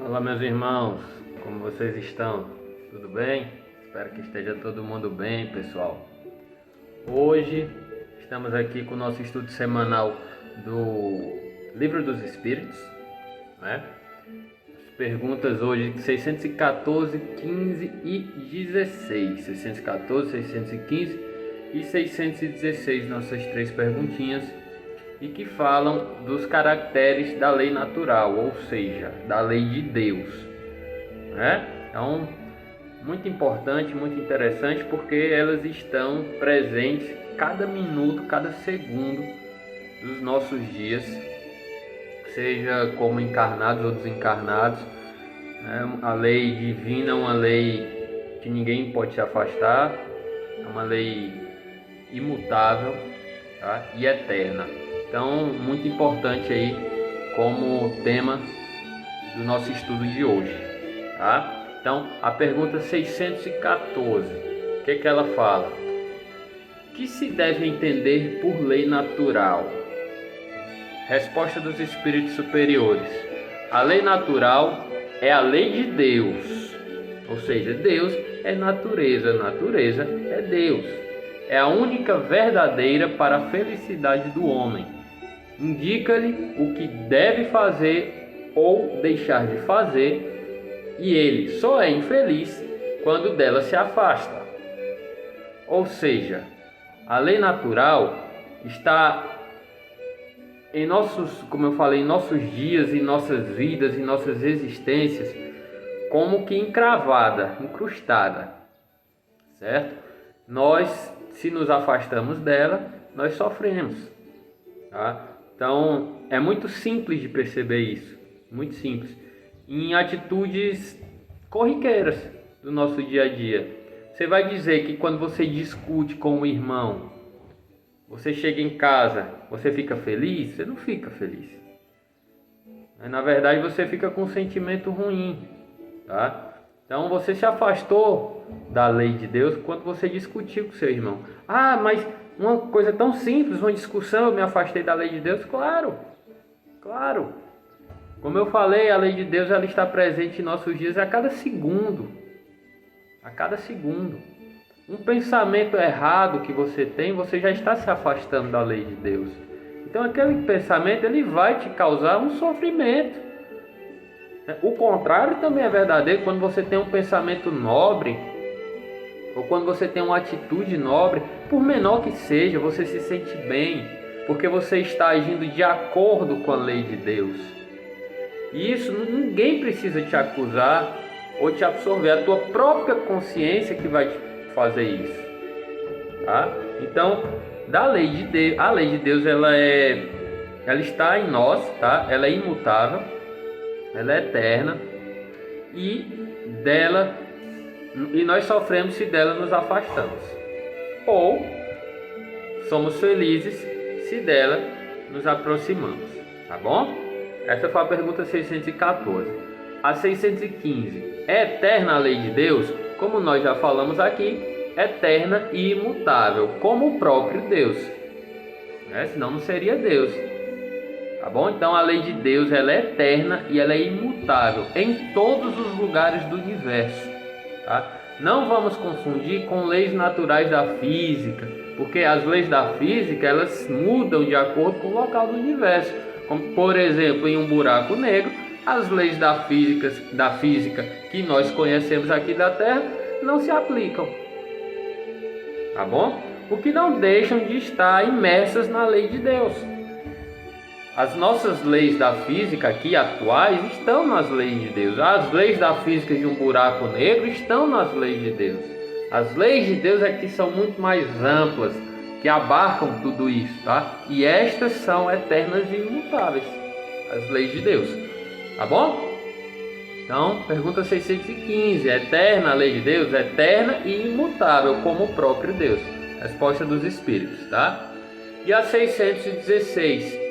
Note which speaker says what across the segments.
Speaker 1: Olá, meus irmãos, como vocês estão? Tudo bem? Espero que esteja todo mundo bem, pessoal. Hoje estamos aqui com o nosso estudo semanal do Livro dos Espíritos, né? As perguntas hoje 614, 15 e 16. 614, 615 e 616, nossas três perguntinhas, e que falam dos caracteres da lei natural, ou seja, da lei de Deus, né? Então, muito importante, muito interessante, porque elas estão presentes cada minuto, cada segundo dos nossos dias, seja como encarnados ou desencarnados, né? A lei divina é uma lei que ninguém pode se afastar, é uma lei imutável, tá? E eterna. Então, muito importante aí como tema do nosso estudo de hoje, tá? Então, a pergunta 614, o que ela fala? O que se deve entender por lei natural? Resposta dos espíritos superiores: a lei natural é a lei de Deus, ou seja, Deus é natureza, natureza é Deus. É a única verdadeira para a felicidade do homem. Indica-lhe o que deve fazer ou deixar de fazer, e ele só é infeliz quando dela se afasta. Ou seja, a lei natural está em nossos, como eu falei, em nossos dias, em nossas vidas, em nossas existências, como que encravada, incrustada, certo? Nós, se nos afastamos dela, nós sofremos, tá? Então, é muito simples de perceber isso, muito simples, em atitudes corriqueiras do nosso dia a dia. Você vai dizer que quando você discute com o irmão, você chega em casa, você fica feliz? Você não fica feliz. Na verdade, você fica com um sentimento ruim, tá? Então, você se afastou da lei de Deus quando você discutiu com seu irmão. Ah, mas uma coisa tão simples, uma discussão, eu me afastei da lei de Deus? Claro, claro. Como eu falei, a lei de Deus ela está presente em nossos dias a cada segundo. A cada segundo. Um pensamento errado que você tem, você já está se afastando da lei de Deus. Então aquele pensamento ele vai te causar um sofrimento. O contrário também é verdadeiro. Quando você tem um pensamento nobre, ou quando você tem uma atitude nobre, por menor que seja, você se sente bem, porque você está agindo de acordo com a lei de Deus. E isso ninguém precisa te acusar ou te absorver, a tua própria consciência que vai te fazer isso, tá? Então, a lei de Deus ela está em nós, tá? Ela é imutável, ela é eterna, e nós sofremos se dela nos afastamos, ou somos felizes se dela nos aproximamos, tá bom? Essa foi a pergunta 614. A 615, é eterna a lei de Deus? Como nós já falamos aqui, eterna e imutável, como o próprio Deus, né? Senão não seria Deus, tá bom? Então a lei de Deus ela é eterna e ela é imutável em todos os lugares do universo, tá? Não vamos confundir com leis naturais da física, porque as leis da física elas mudam de acordo com o local do universo, como por exemplo em um buraco negro. As leis da física que nós conhecemos aqui da Terra não se aplicam, tá bom? O que não deixam de estar imersas na lei de Deus. As nossas leis da física aqui atuais estão nas leis de Deus. As leis da física de um buraco negro estão nas leis de Deus. As leis de Deus é que são muito mais amplas, que abarcam tudo isso, tá? E estas são eternas e imutáveis, as leis de Deus. Tá bom? Então, pergunta 615. É eterna a lei de Deus? Eterna e imutável, como o próprio Deus. Resposta dos Espíritos, tá? E a 616.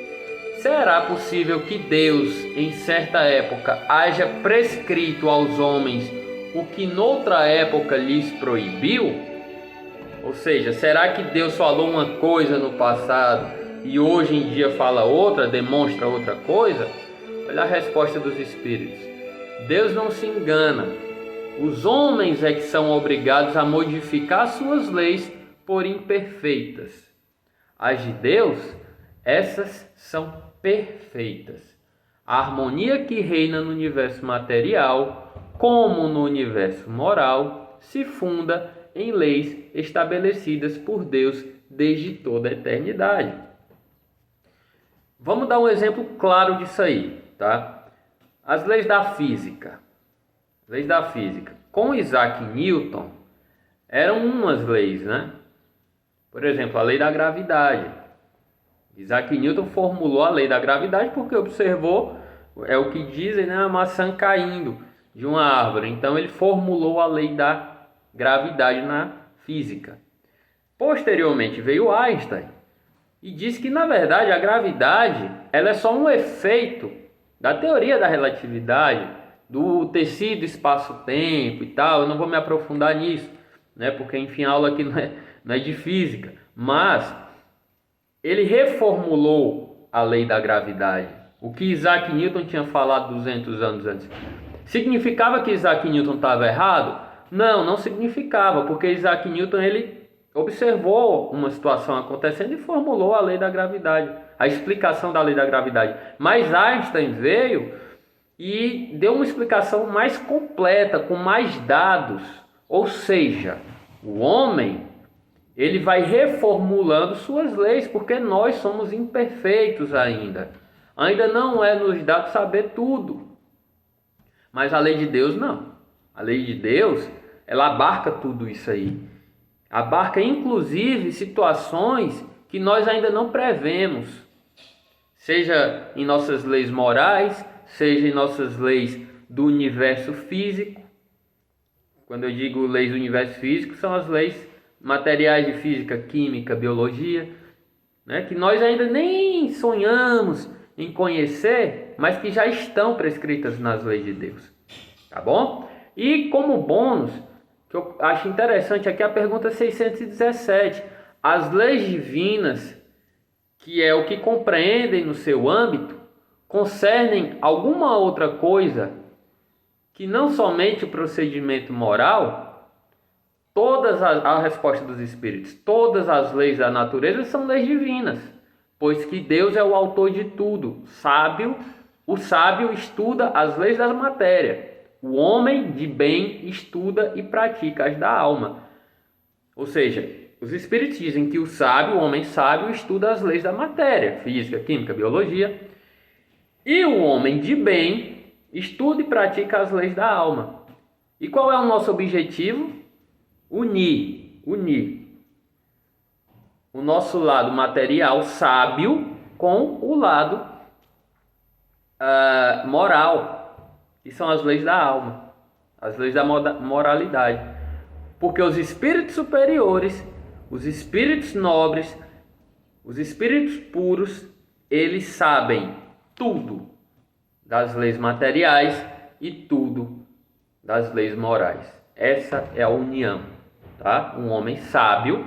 Speaker 1: Será possível que Deus, em certa época, haja prescrito aos homens o que noutra época lhes proibiu? Ou seja, será que Deus falou uma coisa no passado e hoje em dia fala outra, demonstra outra coisa? Olha a resposta dos Espíritos. Deus não se engana. Os homens é que são obrigados a modificar suas leis por imperfeitas. As de Deus, essas são perfeitas. A harmonia que reina no universo material, como no universo moral, se funda em leis estabelecidas por Deus desde toda a eternidade. Vamos dar um exemplo claro disso aí, tá? As leis da física. Leis da física. Com Isaac Newton, eram umas leis, né? Por exemplo, a lei da gravidade. Isaac Newton formulou a lei da gravidade porque observou, é o que dizem, né, a maçã caindo de uma árvore. Então ele formulou a lei da gravidade na física. Posteriormente veio Einstein e disse que, na verdade, a gravidade ela é só um efeito da teoria da relatividade, do tecido espaço-tempo e tal. Eu não vou me aprofundar nisso, né, porque, enfim, a aula aqui não é de física. Mas ele reformulou a lei da gravidade. O que Isaac Newton tinha falado 200 anos antes. Significava que Isaac Newton estava errado? Não, não significava, porque Isaac Newton ele observou uma situação acontecendo e formulou a lei da gravidade, a explicação da lei da gravidade. Mas Einstein veio e deu uma explicação mais completa, com mais dados. Ou seja, o homem ele vai reformulando suas leis, porque nós somos imperfeitos ainda. Ainda não é nos dado saber tudo. Mas a lei de Deus não. A lei de Deus, ela abarca tudo isso aí. Abarca inclusive situações que nós ainda não prevemos. Seja em nossas leis morais, seja em nossas leis do universo físico. Quando eu digo leis do universo físico, são as leis materiais de física, química, biologia, né, que nós ainda nem sonhamos em conhecer, mas que já estão prescritas nas leis de Deus. Tá bom? E como bônus, que eu acho interessante aqui a pergunta 617. As leis divinas, que é o que compreendem no seu âmbito, concernem alguma outra coisa que não somente o procedimento moral? A resposta dos espíritos, todas as leis da natureza são leis divinas, pois que Deus é o autor de tudo. O sábio estuda as leis da matéria. O homem de bem estuda e pratica as da alma. Ou seja, os espíritos dizem que o homem sábio, estuda as leis da matéria, física, química, biologia. E o homem de bem estuda e pratica as leis da alma. E qual é o nosso objetivo? Unir o nosso lado material sábio com o lado moral, que são as leis da alma, as leis da moralidade. Porque os espíritos superiores, os espíritos nobres, os espíritos puros, eles sabem tudo das leis materiais e tudo das leis morais. Essa é a união, tá? Um homem sábio,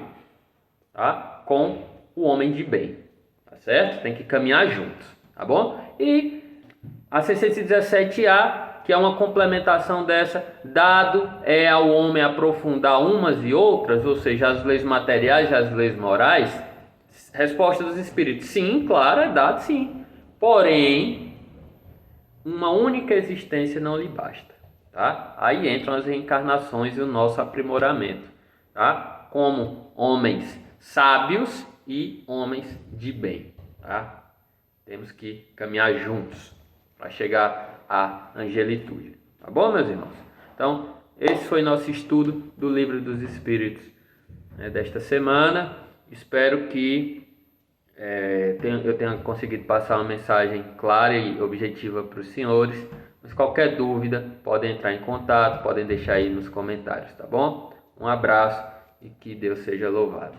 Speaker 1: tá? Com o homem de bem, tá certo? Tem que caminhar juntos, tá bom? E a 617A, que é uma complementação dessa, dado é ao homem aprofundar umas e outras, ou seja, as leis materiais e as leis morais. Resposta dos espíritos: sim, claro, é dado sim. Porém, uma única existência não lhe basta. Tá? Aí entram as reencarnações e o nosso aprimoramento, tá? Como homens sábios e homens de bem, tá? Temos que caminhar juntos para chegar à angelitude, tá bom, meus irmãos? Então, esse foi nosso estudo do Livro dos Espíritos, né, desta semana. Espero que eu tenha conseguido passar uma mensagem clara e objetiva para os senhores. Mas qualquer dúvida, podem entrar em contato, podem deixar aí nos comentários, tá bom? Um abraço e que Deus seja louvado.